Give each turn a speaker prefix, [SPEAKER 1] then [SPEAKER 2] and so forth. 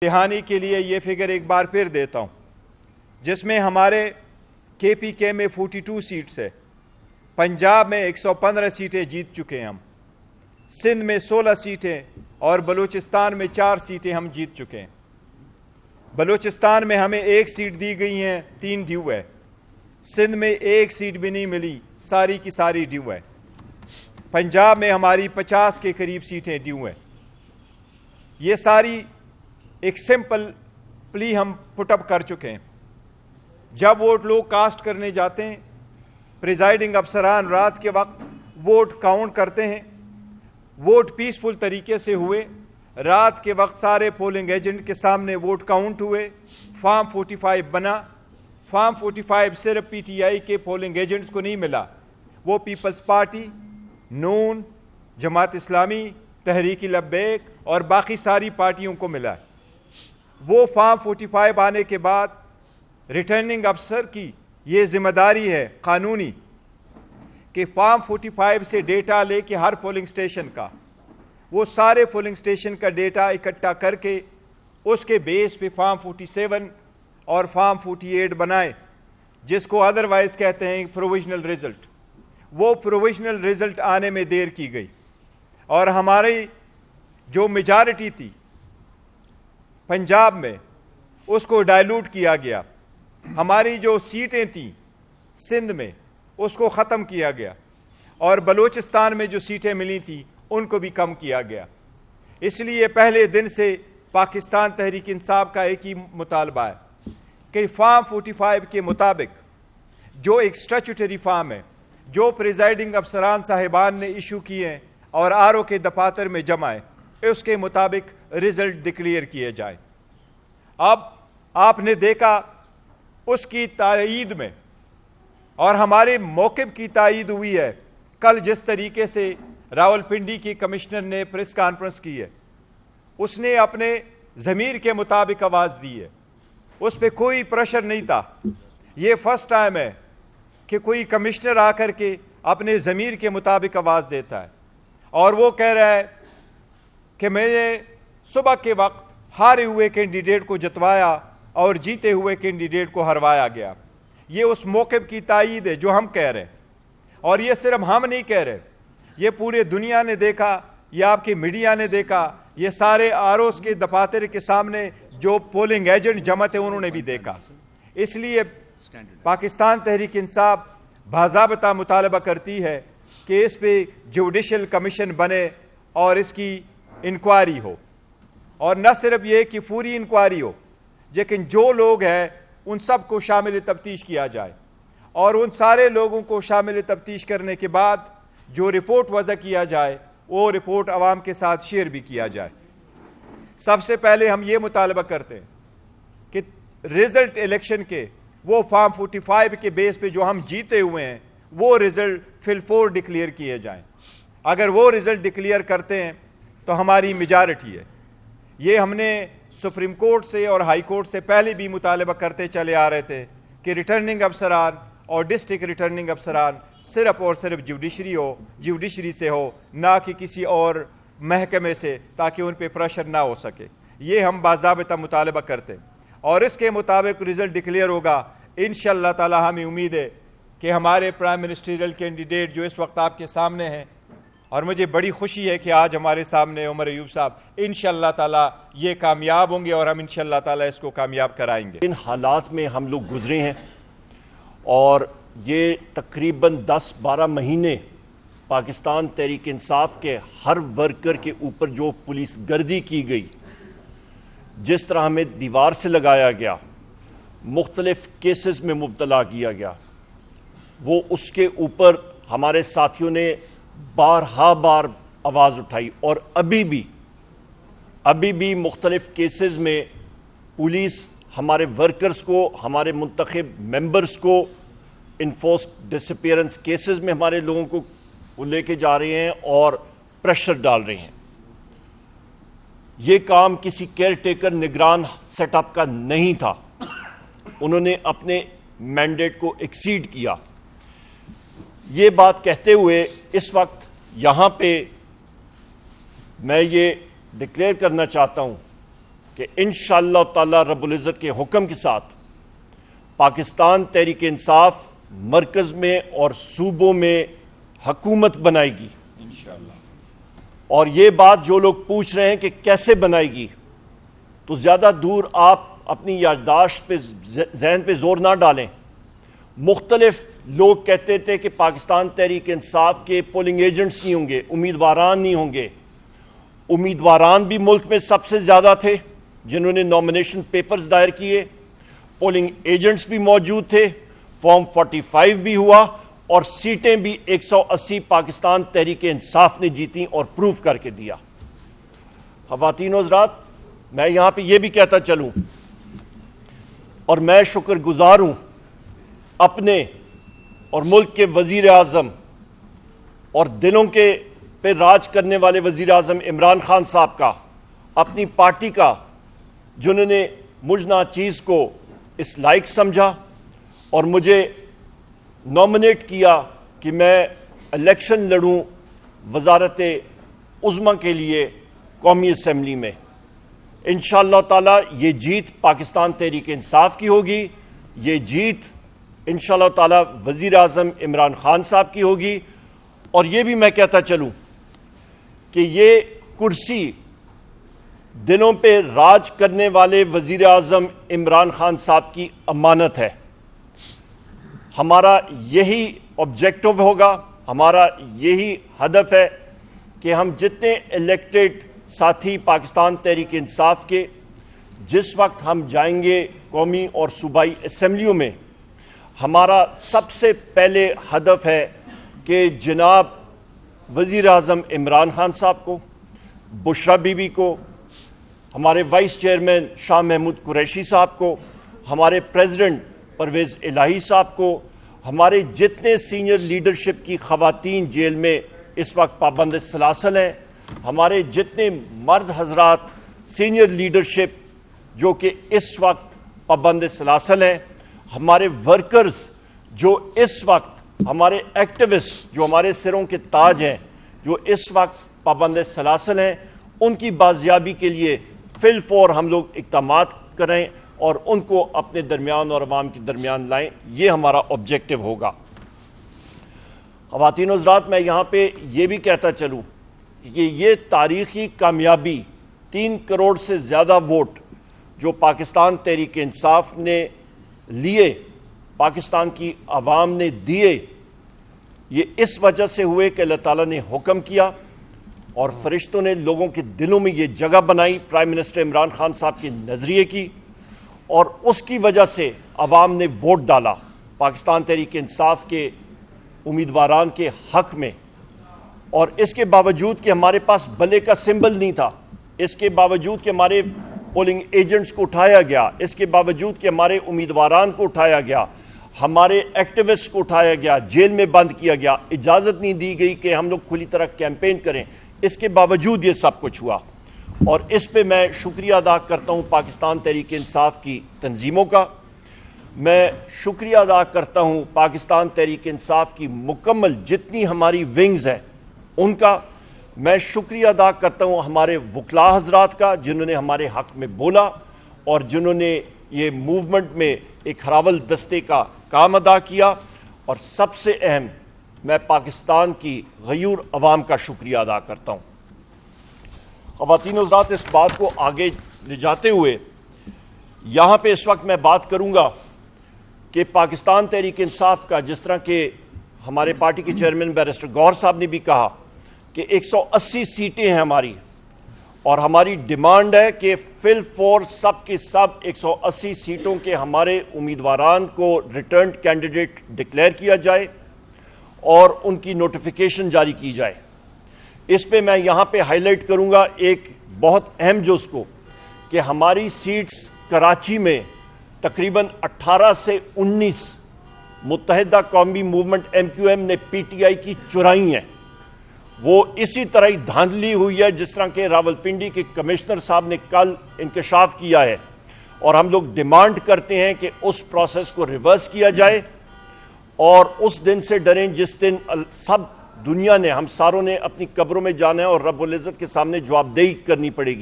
[SPEAKER 1] دہانی کے لیے یہ فگر ایک بار پھر دیتا ہوں، جس میں ہمارے KPK میں 42 سیٹس ہے، پنجاب میں 115 سیٹیں جیت چکے ہیں ہم، سندھ میں 16 سیٹیں اور بلوچستان میں 4 سیٹیں ہم جیت چکے ہیں۔ بلوچستان میں ہمیں 1 سیٹ دی گئی ہیں، 3 ڈیو ہے۔ سندھ میں 1 سیٹ بھی نہیں ملی، ساری کی ساری ڈیو ہے۔ پنجاب میں ہماری 50 کے قریب سیٹیں ڈیو ہیں۔ یہ ساری ایک سمپل پلی ہم پٹ اپ کر چکے ہیں۔ جب ووٹ لوگ کاسٹ کرنے جاتے ہیں، پریزائڈنگ افسران رات کے وقت ووٹ کاؤنٹ کرتے ہیں، ووٹ پیسفل طریقے سے ہوئے، رات کے وقت سارے پولنگ ایجنٹ کے سامنے ووٹ کاؤنٹ ہوئے، فارم 45 بنا۔ فارم 45 صرف PTI کے پولنگ ایجنٹس کو نہیں ملا، وہ پیپلز پارٹی، نون، جماعت اسلامی، تحریک لبیک اور باقی ساری پارٹیوں کو ملا۔ وہ فارم 45 آنے کے بعد ریٹرننگ افسر کی یہ ذمہ داری ہے قانونی کہ فارم 45 سے ڈیٹا لے کے ہر پولنگ سٹیشن کا، وہ سارے پولنگ سٹیشن کا ڈیٹا اکٹھا کر کے اس کے بیس پہ فارم 47 اور فارم 48 بنائے، جس کو ادروائز کہتے ہیں پروویژنل رزلٹ۔ وہ پروویژنل رزلٹ آنے میں دیر کی گئی اور ہماری جو میجارٹی تھی پنجاب میں اس کو ڈائلوٹ کیا گیا، ہماری جو سیٹیں تھیں سندھ میں اس کو ختم کیا گیا، اور بلوچستان میں جو سیٹیں ملی تھیں ان کو بھی کم کیا گیا۔ اس لیے پہلے دن سے پاکستان تحریک انصاف کا ایک ہی مطالبہ ہے کہ فارم 45 کے مطابق جو ایک سٹیچوٹری فارم ہے، جو پریزائڈنگ افسران صاحبان نے ایشو کیے ہیں اور RO کے دفاتر میں جمع ہے، اس کے مطابق رزلٹ ڈکلیئر کیے جائیں۔ اب آپ نے دیکھا اس کی تائید میں اور ہمارے موقف کی تائید ہوئی ہے۔ کل جس طریقے سے راولپنڈی کی کمشنر نے پریس کانفرنس کی ہے، اس نے اپنے ضمیر کے مطابق آواز دی ہے، اس پہ کوئی پریشر نہیں تھا۔ یہ فرسٹ ٹائم ہے کہ کوئی کمشنر آ کر کے اپنے ضمیر کے مطابق آواز دیتا ہے، اور وہ کہہ رہا ہے کہ میں نے صبح کے وقت ہارے ہوئے کینڈیڈیٹ کو جتوایا اور جیتے ہوئے کینڈیڈیٹ کو ہروایا گیا۔ یہ اس موقف کی تائید ہے جو ہم کہہ رہے ہیں، اور یہ صرف ہم نہیں کہہ رہے، یہ پورے دنیا نے دیکھا، یہ آپ کی میڈیا نے دیکھا، یہ سارے ROs کے دفاتر کے سامنے جو پولنگ ایجنٹ جمع تھے انہوں نے بھی دیکھا۔ اس لیے پاکستان تحریک انصاف باضابطہ مطالبہ کرتی ہے کہ اس پہ جوڈیشل کمیشن بنے اور اس کی انکوائری ہو، اور نہ صرف یہ کہ پوری انکوائری ہو، لیکن جو لوگ ہیں ان سب کو شامل تفتیش کیا جائے، اور ان سارے لوگوں کو شامل تفتیش کرنے کے بعد جو رپورٹ وضع کیا جائے وہ رپورٹ عوام کے ساتھ شیئر بھی کیا جائے۔ سب سے پہلے ہم یہ مطالبہ کرتے ہیں کہ رزلٹ الیکشن کے وہ فارم 45 کے بیس پہ جو ہم جیتے ہوئے ہیں وہ رزلٹ فل 4 ڈکلیئر کیے جائیں۔ اگر وہ رزلٹ ڈکلیئر کرتے ہیں تو ہماری میجارٹی ہے۔ یہ ہم نے سپریم کورٹ سے اور ہائی کورٹ سے پہلے بھی مطالبہ کرتے چلے آ رہے تھے کہ ریٹرننگ افسران اور ڈسٹرکٹ ریٹرننگ افسران صرف اور صرف جوڈیشری سے ہو، نہ کہ کسی اور محکمے سے، تاکہ ان پہ پریشر نہ ہو سکے۔ یہ ہم باضابطہ مطالبہ کرتے ہیں، اور اس کے مطابق رزلٹ ڈکلیئر ہوگا۔ انشاءاللہ تعالی ہمیں امید ہے کہ ہمارے پرائم منسٹریل کینڈیڈیٹ جو اس وقت آپ کے سامنے ہیں، اور مجھے بڑی خوشی ہے کہ آج ہمارے سامنے عمر ایوب صاحب، انشاءاللہ تعالی یہ کامیاب ہوں گے، اور ہم انشاءاللہ تعالی اس کو کامیاب کرائیں گے۔
[SPEAKER 2] ان حالات میں ہم لوگ گزرے ہیں، اور یہ تقریباً 10-12 مہینے پاکستان تحریک انصاف کے ہر ورکر کے اوپر جو پولیس گردی کی گئی، جس طرح ہمیں دیوار سے لگایا گیا، مختلف کیسز میں مبتلا کیا گیا، وہ اس کے اوپر ہمارے ساتھیوں نے بار آواز اٹھائی، اور ابھی بھی مختلف کیسز میں پولیس ہمارے ورکرز کو، ہمارے منتخب ممبرز کو انفورسڈ ڈسپیئرنس کیسز میں ہمارے لوگوں کو وہ لے کے جا رہے ہیں اور پریشر ڈال رہے ہیں۔ یہ کام کسی کیئر ٹیکر نگران سیٹ اپ کا نہیں تھا، انہوں نے اپنے مینڈیٹ کو ایکسیڈ کیا۔ یہ بات کہتے ہوئے اس وقت یہاں پہ میں یہ ڈکلیئر کرنا چاہتا ہوں کہ انشاءاللہ تعالی رب العزت کے حکم کے ساتھ پاکستان تحریک انصاف مرکز میں اور صوبوں میں حکومت بنائے گی اور یہ بات جو لوگ پوچھ رہے ہیں کہ کیسے بنائے گی تو زیادہ دور آپ اپنی یادداشت پہ ذہن پہ زور نہ ڈالیں. مختلف لوگ کہتے تھے کہ پاکستان تحریک انصاف کے پولنگ ایجنٹس نہیں ہوں گے, امیدواران نہیں ہوں گے. امیدواران بھی ملک میں سب سے زیادہ تھے جنہوں نے نامینیشن پیپرز دائر کیے, پولنگ ایجنٹس بھی موجود تھے, فارم 45 بھی ہوا اور سیٹیں بھی 180 پاکستان تحریک انصاف نے جیتیں اور پروف کر کے دیا. خواتین و حضرات, میں یہاں پہ یہ بھی کہتا چلوں اور میں شکر گزار ہوں اپنے اور ملک کے وزیر اعظم اور دلوں کے پہ راج کرنے والے وزیر اعظم عمران خان صاحب کا, اپنی پارٹی کا, جنہوں نے مجھ ناچیز کو اس لائق سمجھا اور مجھے نامنیٹ کیا کہ میں الیکشن لڑوں وزارت عظمیٰ کے لیے قومی اسمبلی میں. انشاءاللہ تعالی یہ جیت پاکستان تحریک انصاف کی ہوگی, یہ جیت انشاءاللہ تعالی وزیر اعظم عمران خان صاحب کی ہوگی. اور یہ بھی میں کہتا چلوں کہ یہ کرسی دلوں پہ راج کرنے والے وزیر اعظم عمران خان صاحب کی امانت ہے. ہمارا یہی آبجیکٹو ہوگا, ہمارا یہی ہدف ہے کہ ہم جتنے الیکٹڈ ساتھی پاکستان تحریک انصاف کے جس وقت ہم جائیں گے قومی اور صوبائی اسمبلیوں میں, ہمارا سب سے پہلے ہدف ہے کہ جناب وزیر اعظم عمران خان صاحب کو, بشرا بی بی کو, ہمارے وائس چیئرمین شاہ محمود قریشی صاحب کو, ہمارے پریزیڈنٹ پرویز الہی صاحب کو, ہمارے جتنے سینئر لیڈرشپ کی خواتین جیل میں اس وقت پابند سلاسل ہیں, ہمارے جتنے مرد حضرات سینئر لیڈرشپ جو کہ اس وقت پابند سلاسل ہیں, ہمارے ورکرز جو اس وقت, ہمارے ایکٹیوسٹ جو ہمارے سروں کے تاج ہیں جو اس وقت پابند سلاسل ہیں, ان کی بازیابی کے لیے فی الفور ہم لوگ اقدامات کریں اور ان کو اپنے درمیان اور عوام کے درمیان لائیں. یہ ہمارا آبجیکٹو ہوگا. خواتین و حضرات, میں یہاں پہ یہ بھی کہتا چلوں کہ یہ تاریخی کامیابی 3 کروڑ سے زیادہ ووٹ جو پاکستان تحریک انصاف نے لیے, پاکستان کی عوام نے دیے, یہ اس وجہ سے ہوئے کہ اللہ تعالیٰ نے حکم کیا اور فرشتوں نے لوگوں کے دلوں میں یہ جگہ بنائی پرائم منسٹر عمران خان صاحب کے نظریے کی, اور اس کی وجہ سے عوام نے ووٹ ڈالا پاکستان تحریک انصاف کے امیدواران کے حق میں. اور اس کے باوجود کہ ہمارے پاس بلے کا سمبل نہیں تھا, اس کے باوجود کہ ہمارے پولنگ ایجنٹس کو اٹھایا گیا, اس کے باوجود کہ ہمارے امیدواران کو اٹھایا گیا, ہمارے ایکٹیوسٹ کو اٹھایا گیا, جیل میں بند کیا گیا, اجازت نہیں دی گئی کہ ہم لوگ کھلی طرح کیمپین کریں, اس کے باوجود یہ سب کچھ ہوا. اور اس پہ میں شکریہ ادا کرتا ہوں پاکستان تحریک انصاف کی تنظیموں کا, میں شکریہ ادا کرتا ہوں پاکستان تحریک انصاف کی مکمل جتنی ہماری ونگز ہیں ان کا, میں شکریہ ادا کرتا ہوں ہمارے وکلاء حضرات کا جنہوں نے ہمارے حق میں بولا اور جنہوں نے یہ موومنٹ میں ایک ہراول دستے کا کام ادا کیا. اور سب سے اہم میں پاکستان کی غیور عوام کا شکریہ ادا کرتا ہوں. خواتین و حضرات, اس بات کو آگے لے جاتے ہوئے یہاں پہ اس وقت میں بات کروں گا کہ پاکستان تحریک انصاف کا, جس طرح کہ ہمارے پارٹی کے چیئرمین بیرسٹر گوہر صاحب نے بھی کہا کہ 180 سیٹیں ہیں ہماری, اور ہماری ڈیمانڈ ہے کہ فی الفور سب کے سب 180 سیٹوں کے ہمارے امیدواران کو ریٹرنڈ کینڈیڈیٹ ڈکلیئر کیا جائے اور ان کی نوٹیفیکیشن جاری کی جائے. اس پہ میں یہاں پہ ہائی لائٹ کروں گا ایک بہت اہم جز کو کہ ہماری سیٹس کراچی میں تقریباً 18 سے 19 متحدہ قومی موومنٹ MQM نے PTI کی چرائی ہیں. وہ اسی طرح ہی دھاندلی ہوئی ہے جس طرح کہ راولپنڈی کے کمشنر صاحب نے کل انکشاف کیا ہے, اور ہم لوگ ڈیمانڈ کرتے ہیں کہ اس پروسیس کو ریورس کیا جائے اور اس دن سے ڈریں جس دن سب دنیا نے, ہم ساروں نے اپنی قبروں میں جانا ہے اور رب العزت کے سامنے جواب دہی کرنی پڑے گی.